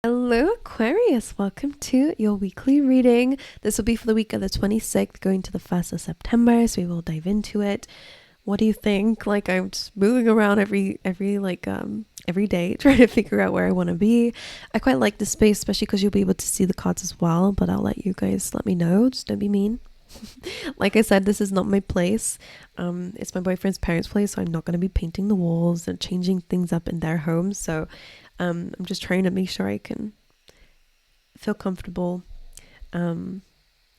Hello Aquarius, welcome to your weekly reading. This will be for the week of the 26th going to the 1st of September, so we will dive into it. What do you think? Like, I'm just moving around every day trying to figure out where I want to be. I quite like this space, especially because you'll be able to see the cards as well, but I'll let you guys let me know. Just don't be mean. Like I said, this is not my place. It's my boyfriend's parents' place, so I'm not going to be painting the walls and changing things up in their home. So I'm just trying to make sure I can feel comfortable and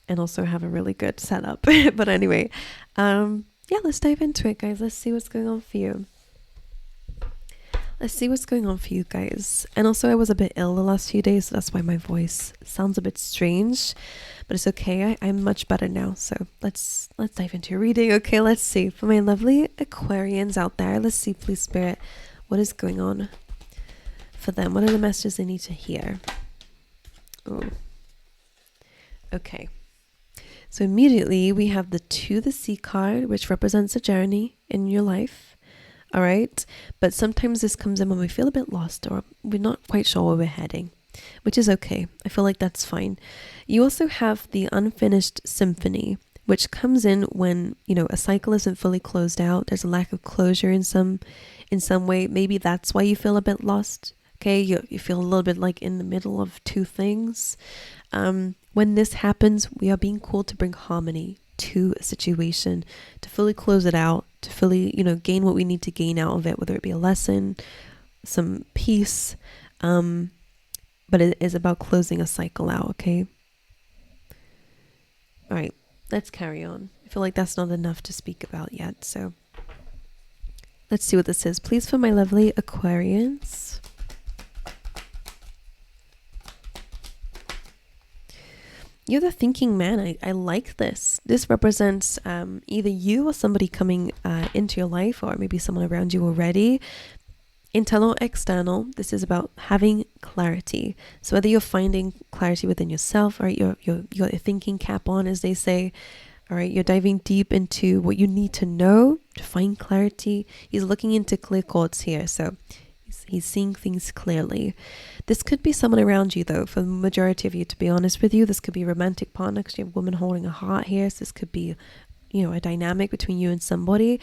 also have a really good setup. But anyway, yeah, let's dive into it, guys. Let's see what's going on for you. Let's see what's going on for you guys. And also, I was a bit ill the last few days, so that's why my voice sounds a bit strange, but it's okay. I'm much better now. So let's dive into your reading. Okay, let's see. For my lovely Aquarians out there, let's see, please, Spirit, what is going on for them? What are the messages they need to hear? Oh, okay. So immediately we have the 2 the Sea card, which represents a journey in your life. All right. But sometimes this comes in when we feel a bit lost or we're not quite sure where we're heading, which is okay. I feel like that's fine. You also have the unfinished symphony, which comes in when, a cycle isn't fully closed out. There's a lack of closure in some way. Maybe that's why you feel a bit lost. Okay, you feel a little bit like in the middle of 2 things. When this happens, we are being called to bring harmony to a situation, to fully close it out, to fully, gain what we need to gain out of it, whether it be a lesson, some peace. But it is about closing a cycle out, okay? All right, let's carry on. I feel like that's not enough to speak about yet, so let's see what this is. Please, for my lovely Aquarians. You're the thinking man. I like this. This represents either you or somebody coming into your life, or maybe someone around you already. Internal or external, this is about having clarity. So whether you're finding clarity within yourself, or you're thinking cap on, as they say, all right, you're diving deep into what you need to know to find clarity. He's looking into clear chords here, so he's seeing things clearly. This could be someone around you, though. For the majority of you, to be honest with you, this could be a romantic partner, because you have a woman holding a heart here. So this could be, a dynamic between you and somebody.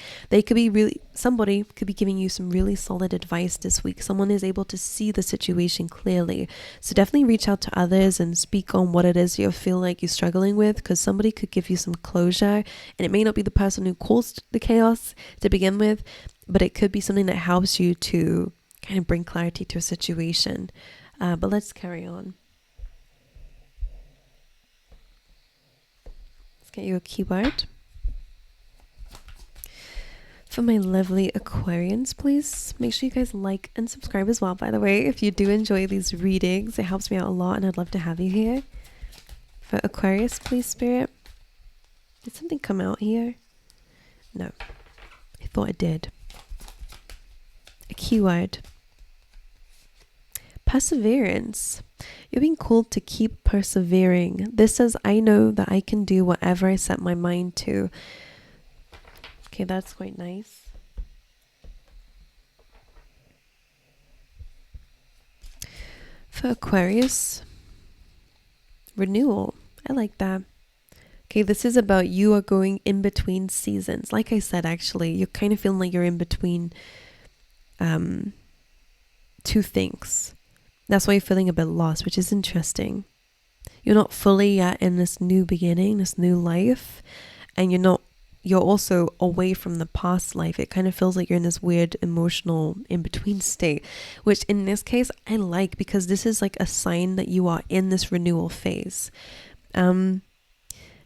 Somebody could be giving you some really solid advice this week. Someone is able to see the situation clearly. So definitely reach out to others and speak on what it is you feel like you're struggling with, because somebody could give you some closure. And it may not be the person who caused the chaos to begin with, but it could be something that helps you to kind of bring clarity to a situation. But let's carry on. Let's get you a keyword. For my lovely Aquarians, please make sure you guys like and subscribe as well, by the way. If you do enjoy these readings, it helps me out a lot, and I'd love to have you here. For Aquarius, please, Spirit. Did something come out here? No. I thought it did. A keyword. Perseverance. You're being called to keep persevering. This says, I know that I can do whatever I set my mind to. Okay, that's quite nice. For Aquarius, renewal. I like that. Okay, this is about you are going in between seasons. Like I said, actually, you're kind of feeling like you're in between 2 things. That's why you're feeling a bit lost, which is interesting. You're not fully yet in this new beginning, this new life, and you're also away from the past life. It kind of feels like you're in this weird emotional in-between state, which in this case I like, because this is like a sign that you are in this renewal phase. Now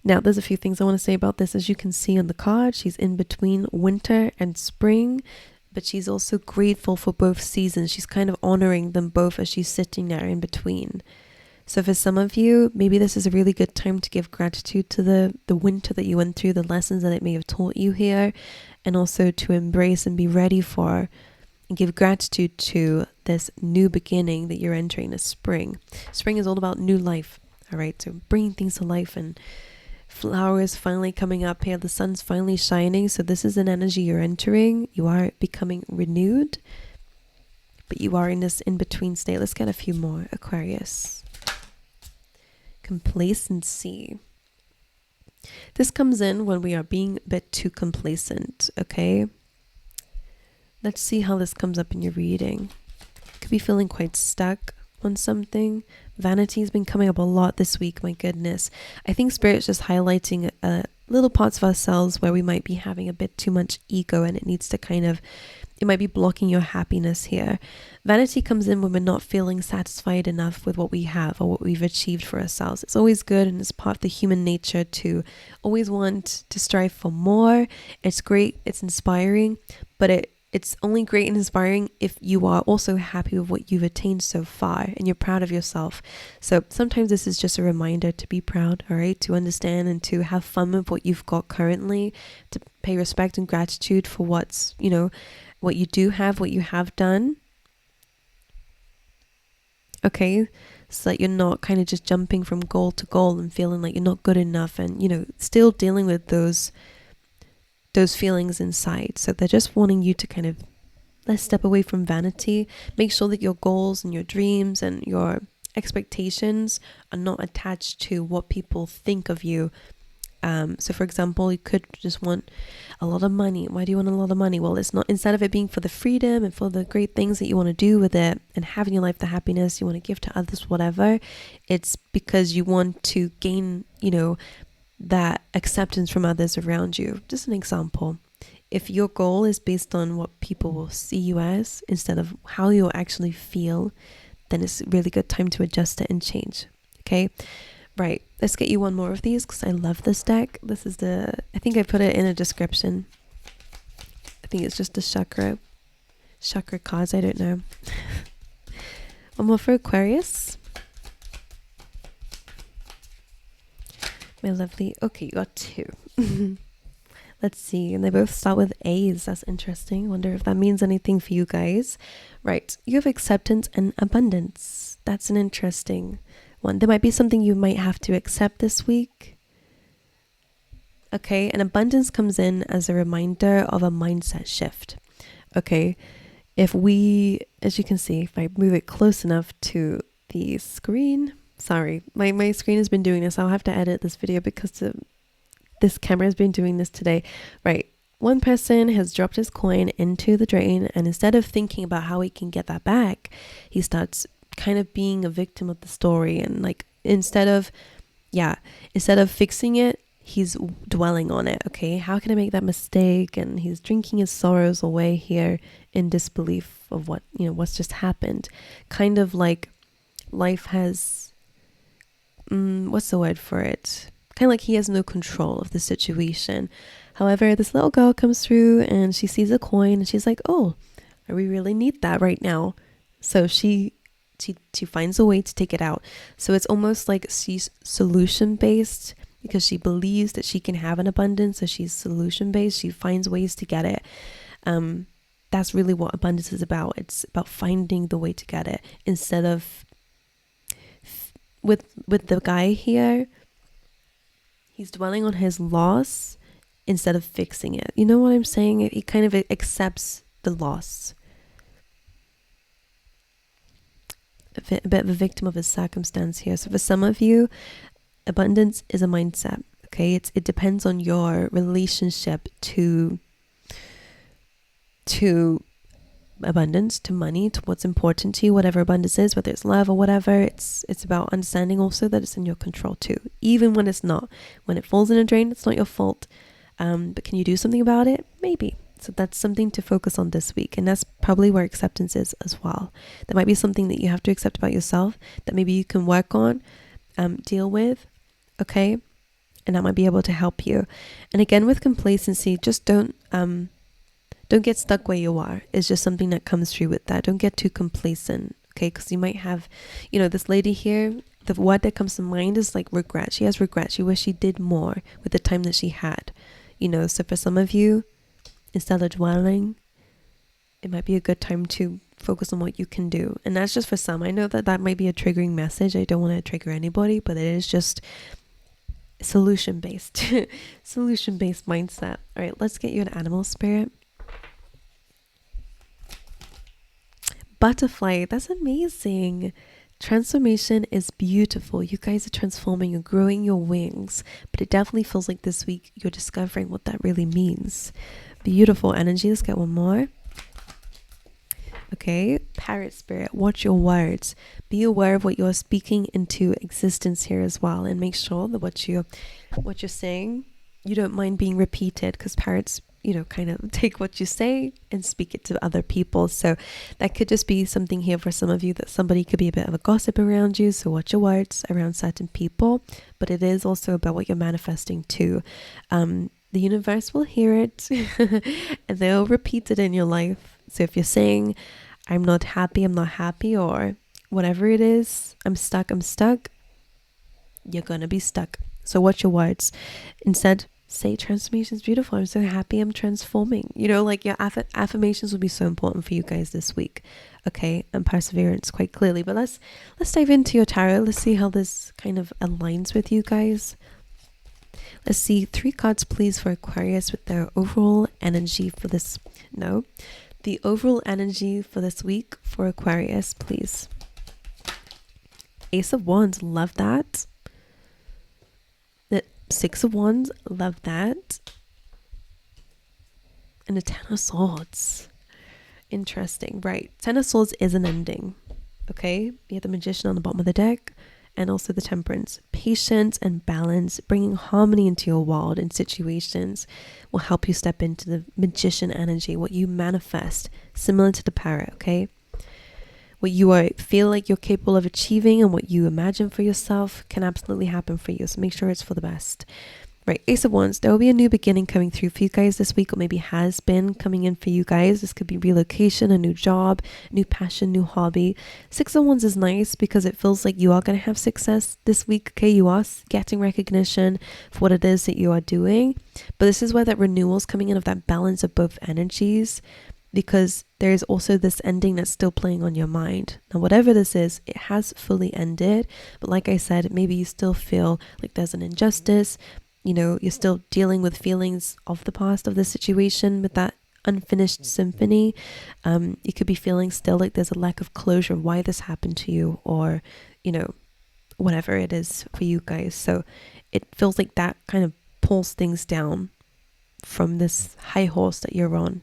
there's a few things I want to say about this. As you can see on the card, she's in between winter and spring, but she's also grateful for both seasons. She's kind of honoring them both as she's sitting there in between. So for some of you, maybe this is a really good time to give gratitude to the winter that you went through, the lessons that it may have taught you here, and also to embrace and be ready for and give gratitude to this new beginning that you're entering, this spring. Spring is all about new life, all right? So bringing things to life, and flowers finally coming up here. The sun's finally shining. So this is an energy you're entering. You are becoming renewed. but you are in this in-between state. Let's get a few more. Aquarius. Complacency. This comes in when we are being a bit too complacent, okay? Let's see how this comes up in your reading. Could be feeling quite stuck on something. Vanity has been coming up a lot this week, my goodness. I think Spirit's just highlighting little parts of ourselves where we might be having a bit too much ego, and it needs to it might be blocking your happiness here. Vanity comes in when we're not feeling satisfied enough with what we have or what we've achieved for ourselves. It's always good, and it's part of the human nature to always want to strive for more. It's great, it's inspiring, but it's only great and inspiring if you are also happy with what you've attained so far and you're proud of yourself. So sometimes this is just a reminder to be proud, all right? To understand and to have fun with what you've got currently, to pay respect and gratitude for what's, what you do have, what you have done. Okay, so that you're not kind of just jumping from goal to goal and feeling like you're not good enough, and still dealing with those feelings inside. So they're just wanting you to kind of let's step away from vanity. Make sure that your goals and your dreams and your expectations are not attached to what people think of you. So for example, you could just want a lot of money. Why do you want a lot of money? Well, it's not, instead of it being for the freedom and for the great things that you want to do with it and have in your life, the happiness you want to give to others, whatever, it's because you want to gain, that acceptance from others around you. Just an example. If your goal is based on what people will see you as instead of how you'll actually feel, then it's a really good time to adjust it and change. Okay. Right, let's get you one more of these because I love this deck. This is I think I put it in a description. I think it's just the chakra cards, I don't know. One more for Aquarius. My lovely, okay, you got two. Let's see, and they both start with A's. That's interesting. Wonder if that means anything for you guys. Right, you have acceptance and abundance. That's an interesting one. There might be something you might have to accept this week. Okay, and abundance comes in as a reminder of a mindset shift. Okay, if we, as you can see, if I move it close enough to the screen, sorry, my screen has been doing this. I'll have to edit this video because this camera has been doing this today. Right, one person has dropped his coin into the drain, and instead of thinking about how he can get that back, he starts kind of being a victim of the story, and like instead of fixing it, he's dwelling on it. Okay, how can I make that mistake? And he's drinking his sorrows away here in disbelief of what's just happened. Kind of like life has what's the word for it, kind of like he has no control of the situation. However, this little girl comes through and she sees a coin and she's like, oh, we really need that right now. So she finds a way to take it out. So it's almost like she's solution based because she believes that she can have an abundance. So she's solution based. She finds ways to get it. That's really what abundance is about. It's about finding the way to get it instead of with the guy here. He's dwelling on his loss instead of fixing it. You know what I'm saying? He kind of accepts the loss. A bit of a victim of his circumstance here. So for some of you, abundance is a mindset. Okay, it depends on your relationship to abundance, to money, to what's important to you, whatever abundance is, whether it's love or whatever. It's about understanding also that it's in your control too, even when it's not. When it falls in a drain, it's not your fault. But can you do something about it? Maybe. So that's something to focus on this week. And that's probably where acceptance is as well. There might be something that you have to accept about yourself that maybe you can work on, deal with, okay? And that might be able to help you. And again, with complacency, just don't get stuck where you are. It's just something that comes through with that. Don't get too complacent, okay? Because you might have, this lady here, the word that comes to mind is like regret. She has regret. She wished she did more with the time that she had, So for some of you, instead of dwelling, it might be a good time to focus on what you can do. And that's just for some. I know that might be a triggering message. I don't want to trigger anybody, but it is just solution-based. Solution-based mindset. All right, let's get you an animal spirit. butterfly. That's amazing. Transformation is beautiful. You guys are transforming, you're growing your wings, but it definitely feels like this week you're discovering what that really means. Beautiful energy. Let's get one more. Okay, parrot spirit, watch your words. Be aware of what you're speaking into existence here as well, and make sure that what you're saying, you don't mind being repeated, because parrots, kind of take what you say and speak it to other people. So that could just be something here for some of you, that somebody could be a bit of a gossip around you. So watch your words around certain people, but it is also about what you're manifesting too. The universe will hear it and they'll repeat it in your life. So if you're saying, I'm not happy, or whatever it is, I'm stuck, you're gonna be stuck. So watch your words. Instead, say transformation is beautiful. I'm so happy I'm transforming. Like your affirmations will be so important for you guys this week. Okay, and perseverance quite clearly. But let's dive into your tarot. Let's see how this kind of aligns with you guys. Let's see 3 cards, please, for Aquarius with their overall energy for this. No, the overall energy for this week for Aquarius, please. Ace of Wands, love that. The 6 of Wands, love that. And the 10 of Swords. Interesting, right? 10 of Swords is an ending. Okay, you have the Magician on the bottom of the deck, and also the Temperance. Patience and balance, bringing harmony into your world and situations will help you step into the Magician energy, what you manifest, similar to the Parrot, okay? What you feel like you're capable of achieving and what you imagine for yourself can absolutely happen for you. So make sure it's for the best. Right, Ace of Wands, there will be a new beginning coming through for you guys this week, or maybe has been coming in for you guys. This could be relocation, a new job, new passion, new hobby. 6 of Wands is nice because it feels like you are going to have success this week. Okay, you are getting recognition for what it is that you are doing. But this is where that renewal is coming in, of that balance of both energies, because there is also this ending that's still playing on your mind. Now, whatever this is, it has fully ended. But like I said, maybe you still feel like there's an injustice. You're still dealing with feelings of the past, of the situation, with that unfinished symphony. You could be feeling still like there's a lack of closure, why this happened to you, or, whatever it is for you guys. So it feels like that kind of pulls things down from this high horse that you're on.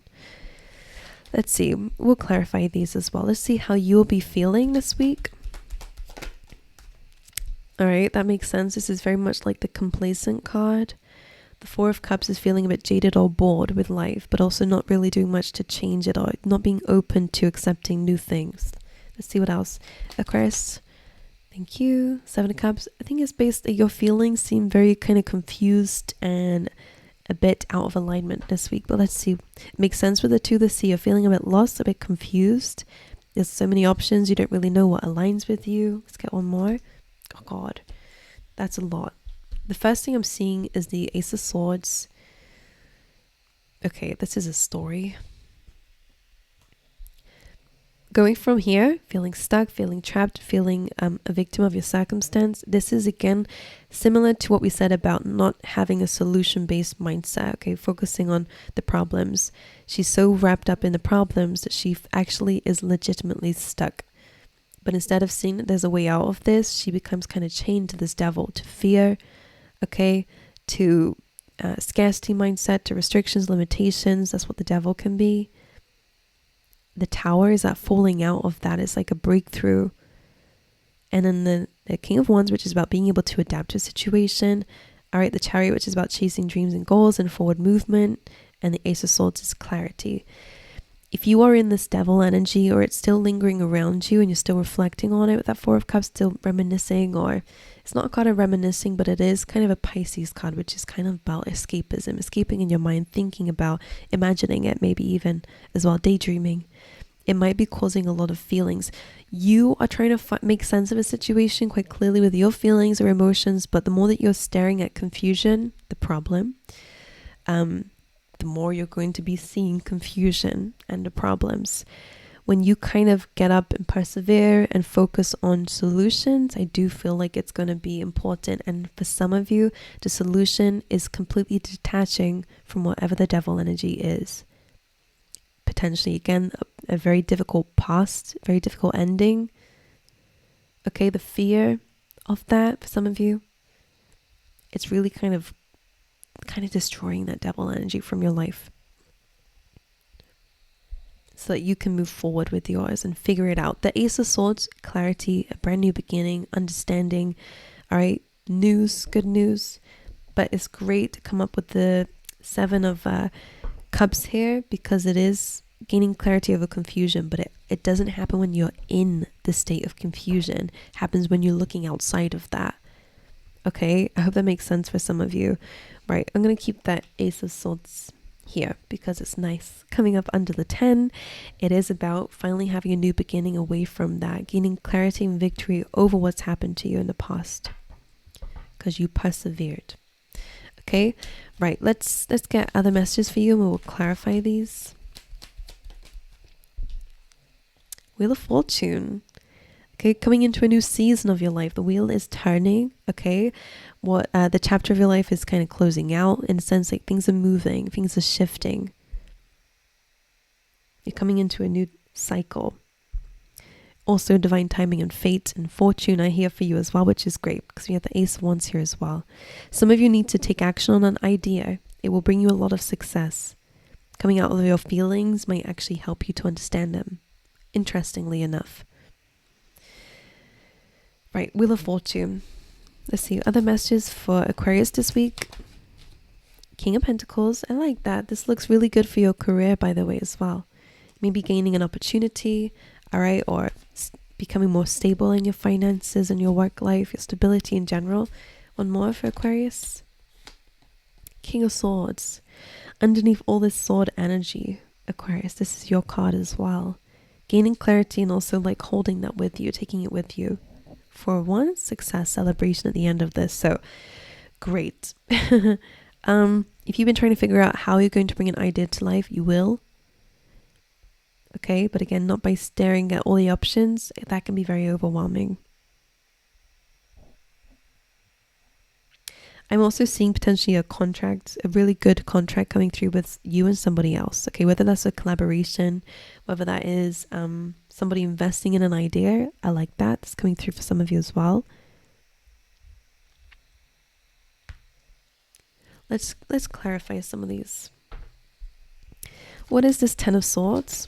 Let's see, we'll clarify these as well. Let's see how you'll be feeling this week. All right, that makes sense. This is very much like the complacent card. The 4 of Cups is feeling a bit jaded or bored with life, but also not really doing much to change it, or not being open to accepting new things. Let's see what else. Aquarius, thank you. 7 of Cups. I think it's based that your feelings seem very kind of confused and a bit out of alignment this week. But let's see. It makes sense with the 2 of the Sea. You're feeling a bit lost, a bit confused. There's so many options. You don't really know what aligns with you. Let's get one more. Oh God, that's a lot. The first thing I'm seeing is the Ace of Swords. Okay, this is a story. Going from here, feeling stuck, feeling trapped, feeling a victim of your circumstance. This is again similar to what we said about not having a solution-based mindset. Okay, focusing on the problems. She's so wrapped up in the problems that she actually is legitimately stuck. But instead of seeing that there's a way out of this, she becomes kind of chained to this devil, to fear, okay, to scarcity mindset, to restrictions, limitations. That's what the devil can be. The Tower is that falling out of that. It's like a breakthrough. And then the King of Wands, which is about being able to adapt to a situation. All right, the Chariot, which is about chasing dreams and goals and forward movement. And the Ace of Swords is clarity. If you are in this devil energy, or it's still lingering around you and you're still reflecting on it with that 4 of Cups, still reminiscing, or it's not a card of reminiscing, but it is kind of a Pisces card, which is kind of about escapism, escaping in your mind, thinking about, imagining it, maybe even as well, daydreaming. It might be causing a lot of feelings. You are trying to make sense of a situation quite clearly with your feelings or emotions, but the more that you're staring at confusion, the problem, the more you're going to be seeing confusion and the problems. When you kind of get up and persevere and focus on solutions, I do feel like it's going to be important. And for some of you, the solution is completely detaching from whatever the devil energy is. potentially, again, a very difficult past, very difficult ending. Okay, the fear of that for some of you, it's really kind of destroying that devil energy from your life, so that you can move forward with yours and figure it out. The Ace of Swords, clarity, a brand new beginning, understanding, all right, news, good news. But it's great to come up with the Seven of Cups here, because it is gaining clarity over confusion, but it doesn't happen when you're in the state of confusion. It happens when you're looking outside of that. Okay, I hope that makes sense for some of you. Right, I'm going to keep that Ace of Swords here because it's nice. Coming up under the 10, it is about finally having a new beginning away from that, gaining clarity and victory over what's happened to you in the past, because you persevered. Okay, right, let's get other messages for you and we'll clarify these. Wheel of Fortune. Okay, coming into a new season of your life. The wheel is turning, okay? What the chapter of your life is kind of closing out, in a sense, like things are moving, things are shifting. You're coming into a new cycle. Also, divine timing and fate and fortune are here for you as well, which is great because we have the Ace of Wands here as well. Some of you need to take action on an idea. It will bring you a lot of success. Coming out of your feelings might actually help you to understand them, interestingly enough. Right, Wheel of Fortune. Let's see, other messages for Aquarius this week. King of Pentacles, I like that. This looks really good for your career, by the way, as well. Maybe gaining an opportunity, all right, or becoming more stable in your finances and your work life, your stability in general. One more for Aquarius. King of Swords. Underneath all this sword energy, Aquarius, this is your card as well. Gaining clarity and also like holding that with you, taking it with you for one success celebration at the end of this. So great. If you've been trying to figure out how you're going to bring an idea to life, you will. Okay, but again, not by staring at all the options. That can be very overwhelming. I'm also seeing potentially a contract, a really good contract coming through with you and somebody else. Okay, whether that's a collaboration, whether that is somebody investing in an idea. I like that. It's coming through for some of you as well. Let's clarify some of these. What is this 10 of Swords?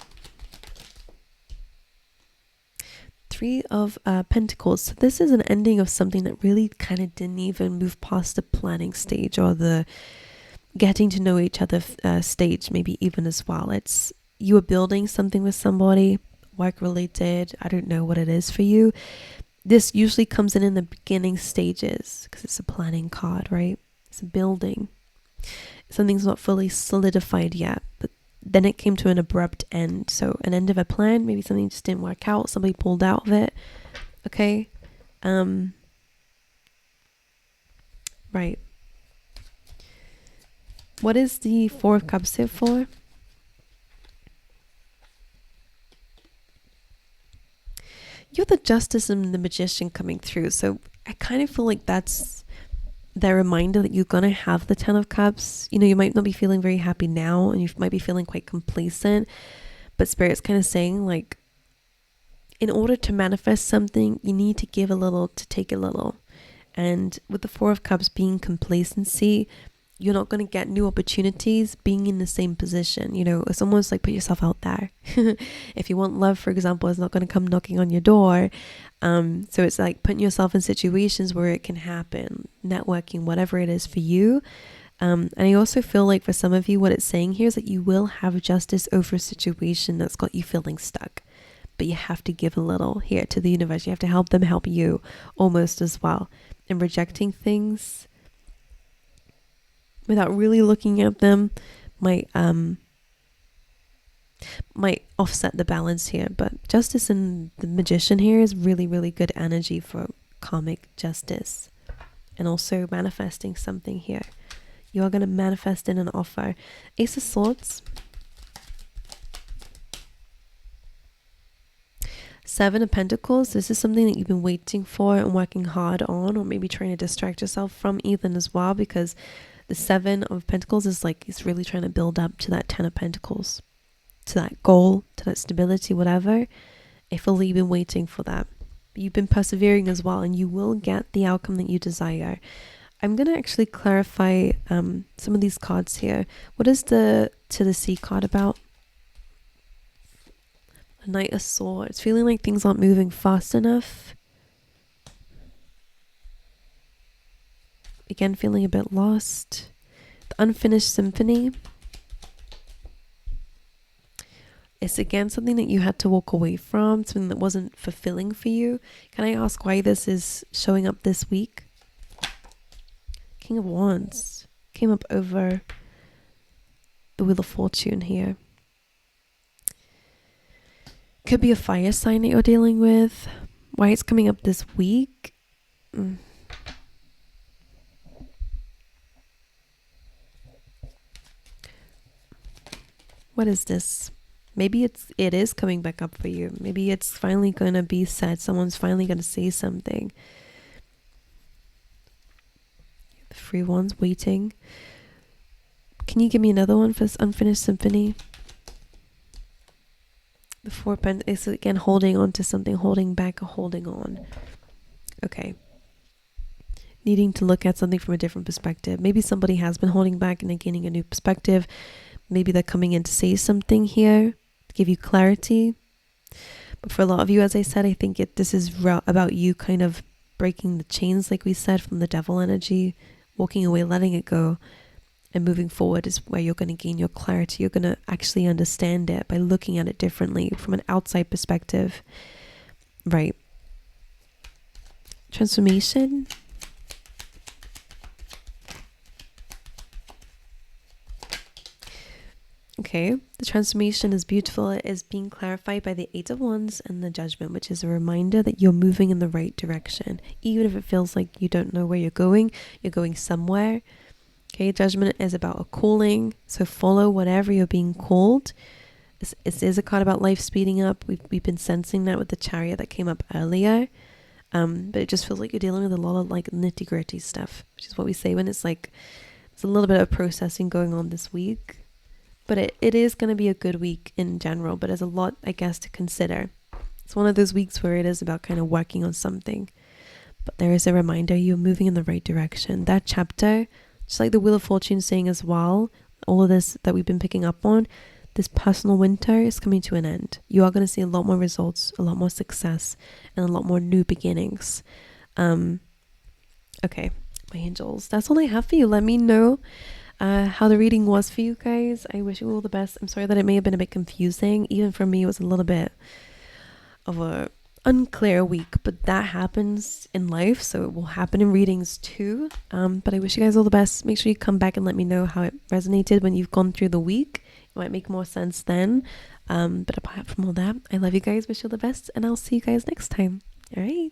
3 of Pentacles. So this is an ending of something that really kind of didn't even move past the planning stage or the getting to know each other stage, maybe even as well. It's you were building something with somebody, work related. I don't know what it is for you. This usually comes in the beginning stages because it's a planning card, right? It's a building. Something's not fully solidified yet, but then it came to an abrupt end. So an end of a plan, maybe something just didn't work out. Somebody pulled out of it. Okay. Right. What is the 4 of Cups here for? You're the Justice and the Magician coming through. So I kind of feel like that's the reminder that you're going to have the 10 of Cups. You know, you might not be feeling very happy now and you might be feeling quite complacent, but Spirit's kind of saying like, in order to manifest something, you need to give a little to take a little. And with the 4 of Cups being complacency, you're not going to get new opportunities being in the same position. You know, it's almost like put yourself out there. If you want love, for example, it's not going to come knocking on your door. So it's like putting yourself in situations where it can happen, networking, whatever it is for you. And I also feel like for some of you, what it's saying here is that you will have justice over a situation that's got you feeling stuck. But you have to give a little here to the universe. You have to help them help you almost as well. And rejecting things without really looking at them might offset the balance here. But Justice and the Magician here is really, really good energy for karmic justice. And also manifesting something here. You are going to manifest in an offer. Ace of Swords. 7 of Pentacles. This is something that you've been waiting for and working hard on, or maybe trying to distract yourself from even as well, because the 7 of Pentacles is like, it's really trying to build up to that 10 of Pentacles. to that goal, to that stability, whatever. I feel like you've been waiting for that. You've been persevering as well, and you will get the outcome that you desire. I'm going to actually clarify some of these cards here. What is the To the Sea card about? The Knight of Swords. Feeling like things aren't moving fast enough. Again, feeling a bit lost. The Unfinished Symphony. It's again something that you had to walk away from, something that wasn't fulfilling for you. Can I ask why this is showing up this week? King of Wands came up over the Wheel of Fortune here. Could be a fire sign that you're dealing with. Why it's coming up this week? What is this? Maybe it is coming back up for you. Maybe it's finally going to be said. Someone's finally going to say something. The Free One's waiting. Can you give me another one for this Unfinished Symphony? The Four of Pentacles is again holding on to something, holding back, or holding on. Okay. Needing to look at something from a different perspective. Maybe somebody has been holding back and they're gaining a new perspective. Maybe they're coming in to say something here, to give you clarity. But for a lot of you, as I said, I think this is about you kind of breaking the chains, like we said, from the devil energy, walking away, letting it go, and moving forward is where you're going to gain your clarity. You're going to actually understand it by looking at it differently from an outside perspective. Right. Transformation. Okay, the transformation is beautiful. It is being clarified by the Eight of Wands and the Judgment, which is a reminder that you're moving in the right direction. Even if it feels like you don't know where you're going somewhere. Okay, Judgment is about a calling, so follow whatever you're being called. This is a card about life speeding up. We've been sensing that with the Chariot that came up earlier. But it just feels like you're dealing with a lot of like nitty gritty stuff, which is what we say when it's like, there's a little bit of processing going on this week. But it is going to be a good week in general, but there's a lot, I guess, to consider. It's one of those weeks where it is about kind of working on something. But there is a reminder you're moving in the right direction. That chapter, just like the Wheel of Fortune saying as well, all of this that we've been picking up on, this personal winter is coming to an end. You are going to see a lot more results, a lot more success, and a lot more new beginnings. Okay, my angels, that's all I have for you. Let me know how the reading was for you guys. I wish you all the best. I'm sorry that it may have been a bit confusing. Even for me, it was a little bit of a unclear week, but that happens in life, so it will happen in readings too. But I wish you guys all the best. Make sure you come back and let me know how it resonated when you've gone through the week. It might make more sense then. But apart from all that, I love you guys, wish you all the best, and I'll see you guys next time. All right.